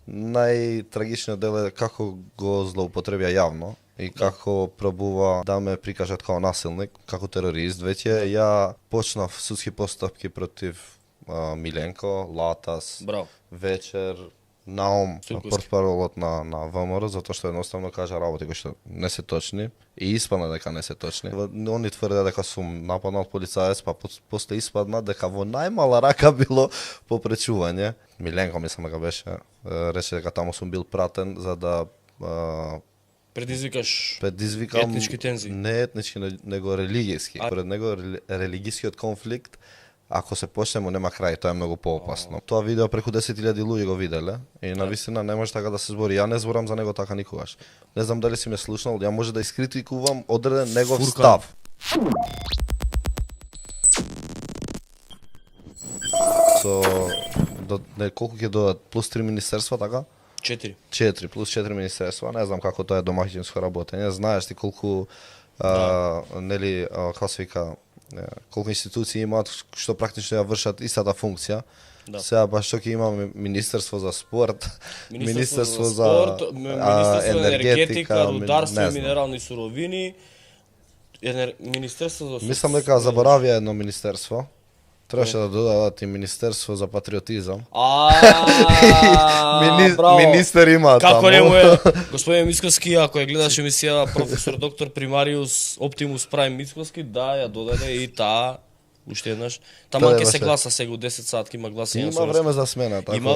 Најтрагичниот дел е како го злоупотребија јавно и како пробува да ме прикажат као насилник, како терорист. Веќе ја почнав судски постапки против Миленко, Латас, Браво. Вечер, Наум, портпаролот на ВМРО, затоа што едноставно кажа работи кои што не се точни и испадна дека не се точни. Они тврдеа дека сум нападнал полицаец, па после испадна дека во најмала рака било попречување. Миленко мислам дека беше, рече дека таму сум бил пратен за да предизвикам етнички тензии. Не етнички, него религијски. Според него религискиот конфликт, ако се почнемо, нема крај, тоа е многу поопасно. Тоа видео преку 10.000 луѓе го виделе и навистина не може така да се збори. Ја не зборам за него така никогаш. Не знам дали си ме слушнал, ја може да искритикувам одреден негов став. Колку ќе додат? Плюс 3 министерства, така? 4 плюс 4 министерства. Не знам како тоа е домаќинско работење. Знаеш ти колку нели како се вика, колку институции имаат што практично ја вршат истата функција. Сега баш што ќе имаме Министерство за спорт, Министерство за енергетика, рударство и минерални суровини, Министерство за Мислам дека заборавија едно министерство. Требаше да додадат и Министерство за патриотизам. Министер има таму. Како не му е, господин Мицкоски, ако ја гледаш емисија професор доктор примариус Оптимус Прайм Мицкоски, да, ја додаде и таа уште еднаш. Таман ќе се гласа сега у 10 сат, ќе има гласање. Има време за смена, така. Има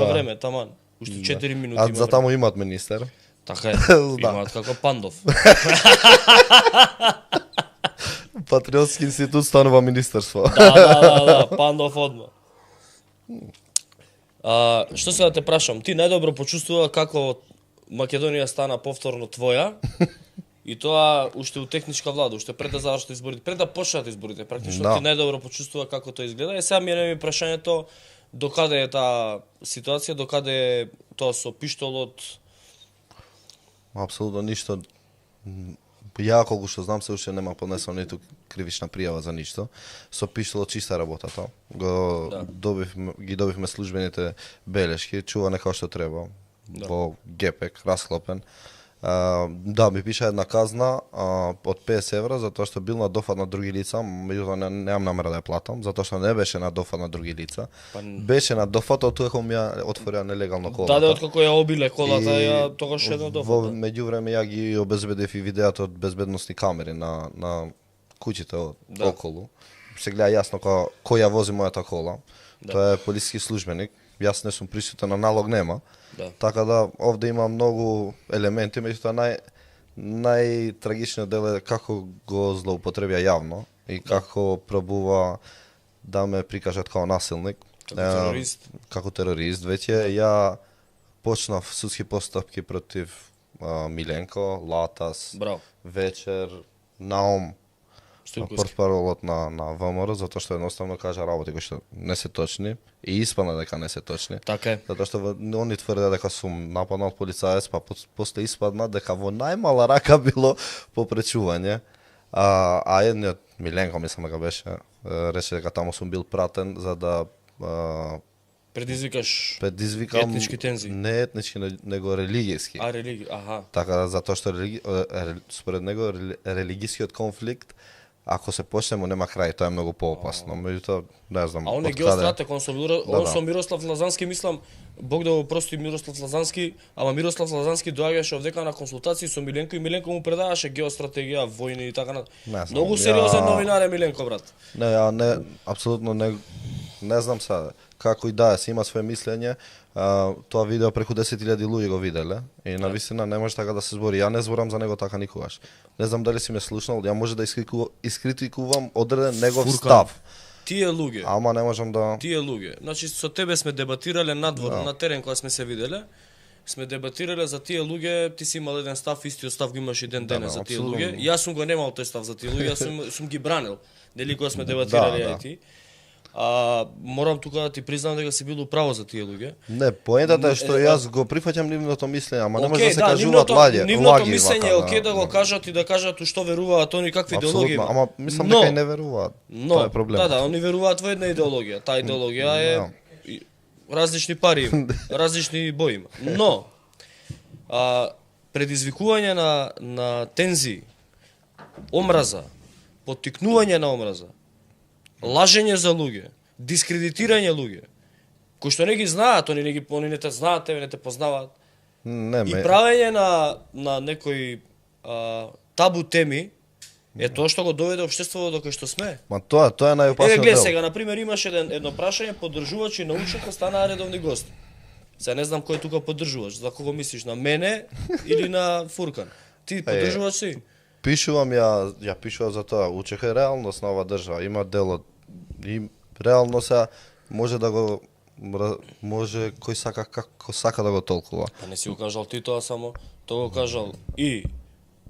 време, таман. Уште 4 минути има. А за таму имаат министер. Така е. Имаат како Пандов. Патриотски институт станува министерство. Да, Пандов одма. Што се да те прашам, ти најдобро почувствува како Македонија стана повторно твоја и тоа уште у техничка влада, уште пред да завршат изборите, пред да почнат изборите, практично ти најдобро почувствува како тоа изгледа. И сега ми е прашањето докаде е таа ситуација, докаде е тоа со пиштолот? Апсолутно ништо. Ја колку што знам се уште нема поднесено ниту кривична пријава за ништо. Со пиштолот чиста работата. Ги добивме службените белешки, чуване како што треба. Во гепек, расклопен. Да, ми пиша една казна од 50 евра затоа што бил на дофат на други лица, меѓутоа немам намера да ја платам, затоа што не беше на дофат на други лица. Беше на дофат, од тоа ми ја отворија нелегално колата. Да, откако ја обиле колата, ја тогаш едно дофат. Во меѓувреме ја ги обезбедев и видеото од безбедносни камери на куќите околу. Се гледа јасно кој ја вози мојата кола. Тоа е полициски службеник. Јас не сум присутен, на налог нема. Така да овде има многу елементи, меѓутоа најтрагичниот дел е како го злоупотребија јавно и како пробува да ме прикажат као насилник, како терорист. Веќе ја почнав судски постапки против Миленко, Латас, Вечер, Наум, портпаролот на ВМРО, затоа што едноставно кажа работи кои што не се точни и испадна дека не се точни. Така е. Затоа што они тврдеа дека сум нападнал полицаец, па после испадна дека во најмала рака било попречување. А едниот Миленко мислам дека беше, рече дека таму сум бил пратен за да предизвикам етнички тензии. Не етнички, него религијски. Така, затоа што според него религискиот конфликт, ако се почнемо, нема крај, тоа е многу поопасно. Меѓутоа, не знам. А он е геостратег, он со Мирослав Лазански, мислам, Бог да го прости Мирослав Лазански, ама Мирослав Лазански доаѓаше овдека на консултации со Миленко и Миленко му предаваше геостратегија, војни и така на. Многу сериозен новинар е Миленко, брат. Не, апсолутно не знам сега. Како и да е, си има свое мислење. Тоа видео преку 10.000 луѓе го виделе и навистина не може така да се збори. Ја не зборам за него така никогаш. Не знам дали си ме слушнал, ја може да искритикувам одреден негов став. Тие луѓе. Ама не можам да. Тие луѓе. Значи со тебе сме дебатирале надвор на терен кога сме се виделе. Сме дебатирале за тие луѓе, ти си имал еден став, истиот став го имаш и ден денес за тие луѓе. Јас сум го немал тој став за тие луѓе, јас сум ги бранил. Дели кога сме дебатирале и ти. Морам тука да ти признам дека си бил управо за тие луѓе. Не, поентата е што јас го прифаќам нивното мислење, ама не може да се кажуваат лаги. Нивното мислење е окей да го кажат и да кажат што веруваат они, какви идеологии има. Ама мислам дека и не веруваат. Тоа е проблемот. Да, они веруваат во една идеологија. Таа идеологија е различни пари има, различни бои има. Но, предизвикување на тензии, омраза, поттикнување на омраза, лажење за луѓе, дискредитирање луѓе, кои што не ги знаат, они не те знаат, тебе не те познаваат, и правење на некои табу теми, е тоа што го доведе општеството до кај што сме. Ма тоа е најопасниот Гледа дел. сега, например, имаше едно прашање, поддржувачи на ученика станаа редовни гости. Сега не знам кој тука поддржуваш, за кого мислиш, на мене или на Фуркан? Ти поддржуваш си? Пишувам ја пишувам за тоа. Учеха е реалност на оваа држава, има делот. И реално се може да го може кој сака како сака да го толкува. Па не си го кажал ти тоа само, тоа го кажал и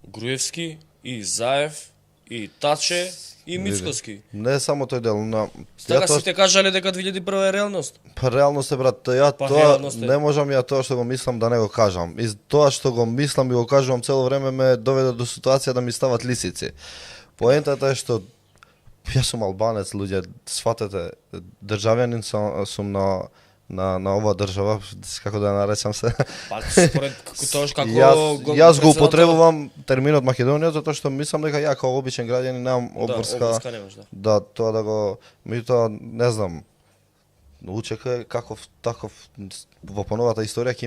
Груевски, и Заев, и Таче, и Мицкоски. Не само тој дел, Така сите кажале дека 2001 е реалност. Па реалност е, брат, тоа не можам ја тоа што го мислам да не го кажам. И тоа што го мислам и го кажувам цело време ме доведе до ситуација да ми стават лисици. Поентата е што јас сум албанец, луѓе, сватете, државјанин сум на оваа држава, како да ја наречам се. Па според тоа како Јас го употребувам терминот Македонија затоа што мислам дека ја како обичен граѓанин немам обврска да тоа да го меѓутоа не знам. Учека е таков во поновата историја ќе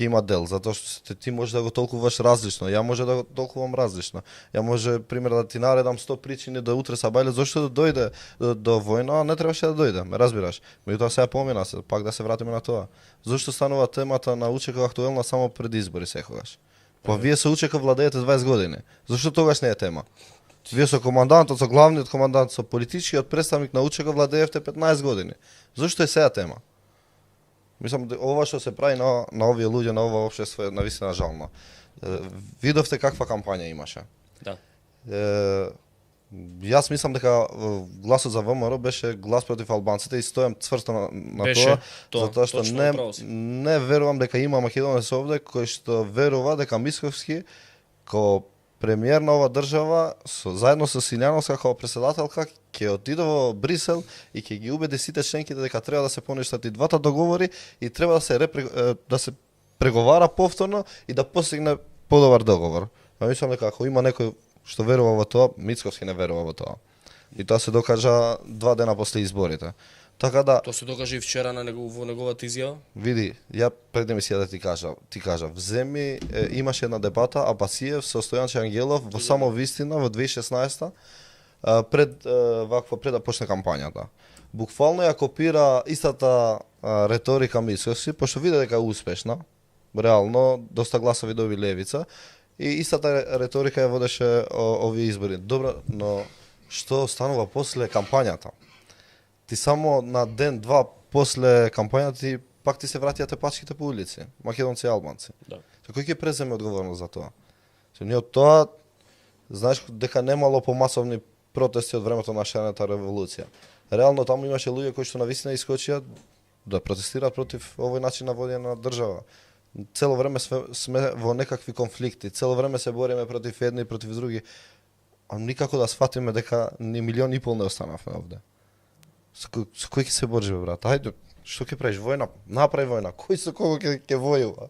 има дел, затоа што ти можеш да го толкуваш различно, ја може да го толкувам различно. Ја може пример да ти наредам 100 причини да утре сабајле зошто да дојде до војна, не требаше да дојде, ме разбираш. Меѓутоа сега помина се, пак да се вратиме на тоа. Зошто станува темата на Учека актуелна само пред избори секогаш? Па вие со Учека владеете 20 години. Зошто тогаш не е тема? Вие со командантот, со главниот командант, со политичкиот представник на Учека владеевте 15 години. Зошто е сега тема? Мислам, ова што се прави на овие луѓе, на ова општество е навистина жално. Видовте каква кампања имаше. Да. Јас мислам дека гласот за ВМРО беше глас против албанците и стојам цврсто на тоа, затоа што не верувам дека има македонец овде кој што верува дека Мицкоски како премиер на оваа држава заедно со Силјановска како претседателка ќе отиде во Брисел и ќе ги убеди сите членките дека треба да се поништат и двата договори и треба да се преговара повторно и да постигне подобар договор. Мислам дека ако има некој што верува во тоа, Мицкоски не верува во тоа. И тоа се докажа 2 дена после изборите. Така да тоа се докажа и вчера во неговата изјава. Види, ја пред емисија да ти кажа, вземи имаше една дебата Абасиев со Стојанче Ангелов во само вистина во 2016 пред да почне кампањата. Буквално ја копира истата реторика Мицкоски, пошто виде дека е успешна. Реално доста гласови доби левица и истата реторика ја водеше овие избори. Добро, но што станува после кампањата? Ти само на ден-два после кампањата пак ти се враќаат тепачките по улици, македонци и албанци. Да. Кој ќе преземе одговорност за тоа? Ние од тоа знаеш дека немало помасовни протести од времето на шарената револуција. Реално таму имаше луѓе кои што навистина искочија да протестираат против овој начин на водење на држава. Цело време сме во некакви конфликти, цело време се бориме против едни и против други, а никако да сфатиме дека ни 1,5 милион не останавме овде. Со кој ќе се бориш, брат? Ајде, што ќе правиш? Војна? Направи војна. Кој со кого ќе војува?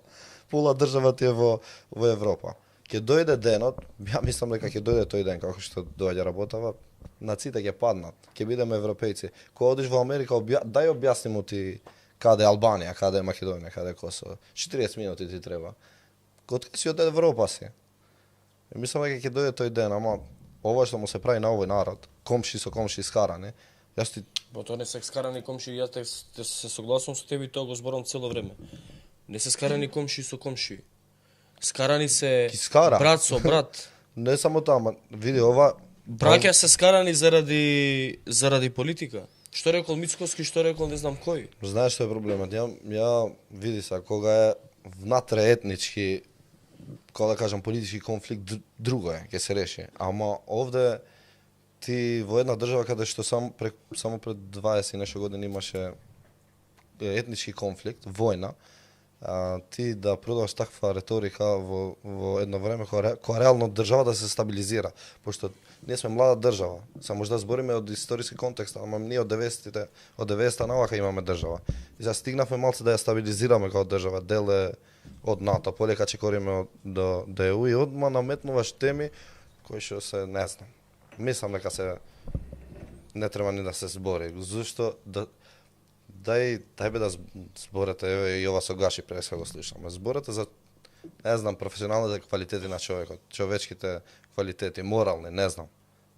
Пола држава ти е во Европа. Ќе дојде денот, ја мислам дека ќе дојде тој ден, како што доаѓа работава, нациите ќе паднат, ќе бидеме европејци. Кога одиш во Америка, дај објасни му ти каде е Албанија, каде е Македонија, каде е Косово. 40 минути ти треба. Кога си од Европа си. Мислам дека ќе дојде тој ден, ама ова што му се прави на овој народ, комши со комши скарани, јас ти Па тоа не се скарани комши, јас се согласувам со тебе и тоа го зборам цело време. Не се скарани комши со комши. Скарани се брат со брат. Не само тоа, види ова браќа се скарани заради политика. Што рекол Мицкоски, што рекол не знам кој. Знаеш што е проблемот? Ја види се кога е внатреетнички, кога да кажам политички конфликт, друго е, ќе се реши. Ама овде ти во една држава каде што само пред 20 и нешто години имаше етнички конфликт, војна, ти да продаваш таква реторика во едно време кога реално државата се стабилизира, пошто ние сме млада држава. Само може да збориме од историски контекст, ама ние од 90-тите, од 90-та навака имаме држава. И сега стигнавме малце да ја стабилизираме како држава, деле од НАТО, полека чекориме од ЕУ и одма наметнуваш теми кои што се не знам. Мислам дека се не треба ни да се збори. Зошто дај бе да зборете, еве и ова со Гаши преска го слушаме. Зборете за не знам професионалните квалитети на човекот, човечките квалитети, морални, не знам.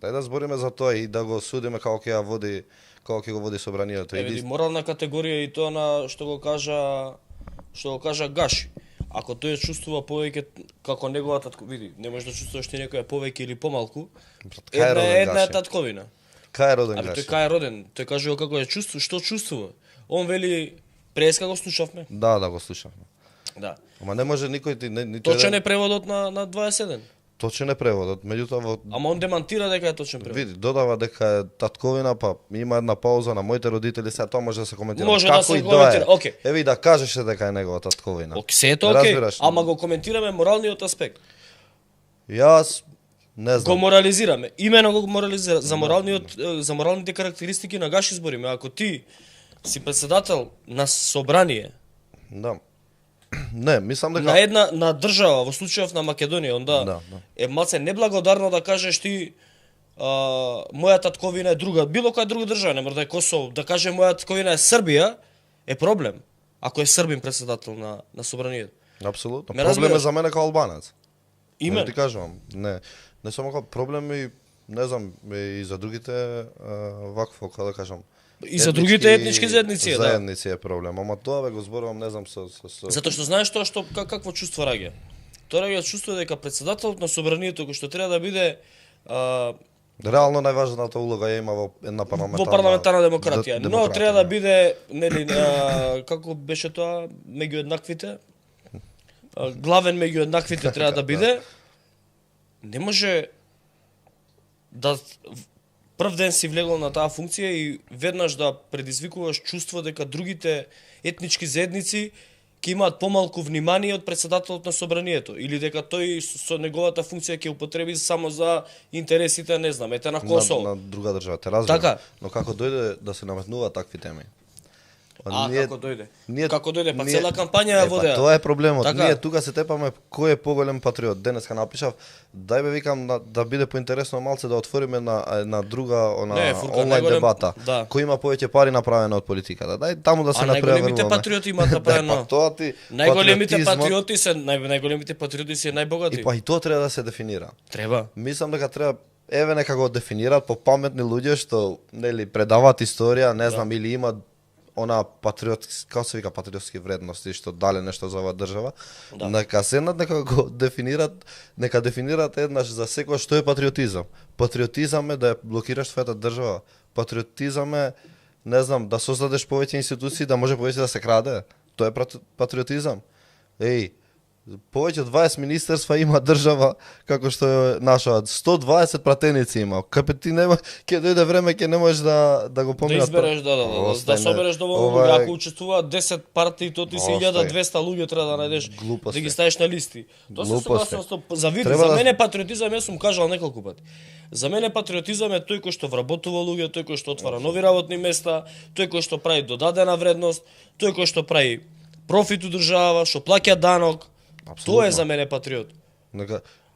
Дај да збориме за тоа и да го судиме како ќе го води собранието. Види морална категорија и тоа на што го кажа Гаши. Ако тој чувствува повеќе како неговата види, не можеш да чувствуваш ти некоја повеќе или помалку. Една е татковина. Кај е роден Гаши? Тој кај е роден, тој кажува како е чувствува, што чувствува. Он вели преска го слушавме. Да, го слушавме. Да. Ама не може никој ти точен е преводот на 21. Точен е преводот, меѓутоа Ама он демантира дека е точен превод. Види, додава дека е татковина, па има една пауза на моите родители, сега тоа може да се коментира. Може да се коментира, окей. Еви да кажеше дека е негова татковина. Се тоа окей, ама го коментираме моралниот аспект. Јас не знам. Го морализираме. Имено го морализира за моралните карактеристики на Гаши збориме. Ако ти си председател на собрание, да. Не, мислам дека на држава, во случајов на Македонија, онда е малце неблагодарно да кажеш ти моја татковина е друга, било која друга држава, не мора да е Косово, да каже моја татковина е Србија, е проблем. Ако е србин председател на собранието. Апсолутно. Проблем е за мене како албанец. Име ти кажувам, не само како проблем и не знам и за другите вакво, како да кажам. И за другите етнички заедници, да. Заедници е проблем, ама тоа го зборувам, не знам со затоа што знаеш тоа што какво чувство раѓа. Тоа раѓа чувство дека председателот на собранието кој што треба да биде реално најважната улога ја има во една парламентарна демократија, но треба да биде нели како беше тоа меѓу еднаквите. Главен меѓу еднаквите треба да биде. Не може да прв ден си влегол на таа функција и веднаш да предизвикуваш чувство дека другите етнички заедници ќе имаат помалку внимание од председателот на собранието или дека тој со неговата функција ќе употреби само за интересите, не знам, ете на Косово. На друга држава, те разбирам. Така. Но како дојде да се наметнуваат такви теми? Како дојде? Како дојде? Па цела кампања ја водеа. Тоа е проблемот. Така. Ние тука се тепаме кој е поголем патриот. Денеска напишав, дај бе викам да биде поинтересно малце да отвориме на друга онлайн дебата. Да. Кој има повеќе пари направено од политиката. Дај таму да се направи. Најголемите патриоти имаат направено. Тоа ти најголемите патриоти се најбогати. И па и тоа треба да се дефинира. Треба. Мислам дека треба еве нека го дефинираат по паметни луѓе што нели предаваат историја, не знам, или имаат она како се вика патриотски вредности што дале нешто за оваа држава, нека седнат, нека го дефинираат, нека дефинираат еднаш за секој што е патриотизам. Патриотизам е да ја блокираш твојата држава. Патриотизам е, не знам, да создадеш повеќе институции, да може повеќе да се краде. Тоа е патриотизам. Повеќе од 20 министерства има држава како што е наша, 120 пратеници има. Капе ти нема, ќе дојде време ќе не можеш да го поминаш. Да избереш, да собереш доволно луѓе. Ако учествуваат 10 партии, то ти се 1200 луѓе треба да најдеш, да ги ставиш на листи. Тоа се согласен со за види, за мене патриотизам, јас сум кажал неколку пати. За мене патриотизам е тој кој што вработува луѓе, тој кој што отвара нови работни места, тој кој што прави додадена вредност, тој кој што прави профит у држава, што плаќа данок. Тоа е за мене патриот.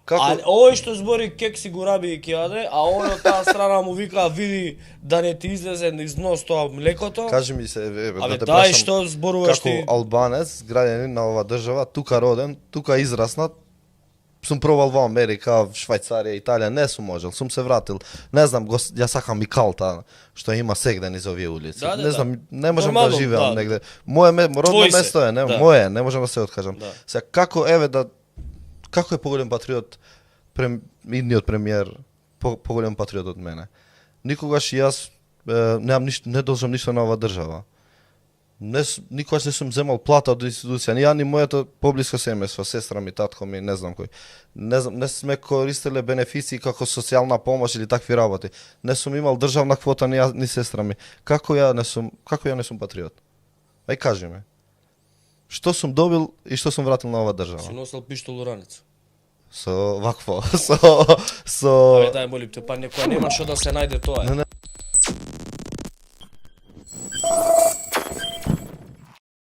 А овој што збори кек си го раби и ќе јаде, а овој од таа страна му вика види да не ти излезе низ нос тоа млекото. Кажи ми се, да те прашам, што зборуваш ти? Како албанец, граѓанин на оваа држава, тука роден, тука израснат, сум пробал во Америка, Швајцарија, Италија, не сум можел, сум се вратил. Не знам, ја сакам и калта што има сегде низ овие улици. Не знам, не можам да живеам негде. Моје родно место е, моје, не можам да се откажам. Сега како како е поголем патриот идниот премиер, поголем патриот од мене? Никогаш јас не должам ништо на оваа држава. Никогаш не сум земал плата од институција, ни ја ни моето поблиско семејство, сестра ми, татко ми, не знам кој. Не сме користеле бенефиции како социјална помош или такви работи. Не сум имал државна квота ни сестра ми. Како ја не сум патриот? Ај кажи ме. што сум добил и што сум вратил на оваа држава. Си носел пиштол у ранец. Со вакво, Абе, дај молим те, па некоја нема што да се најде тоа. Не,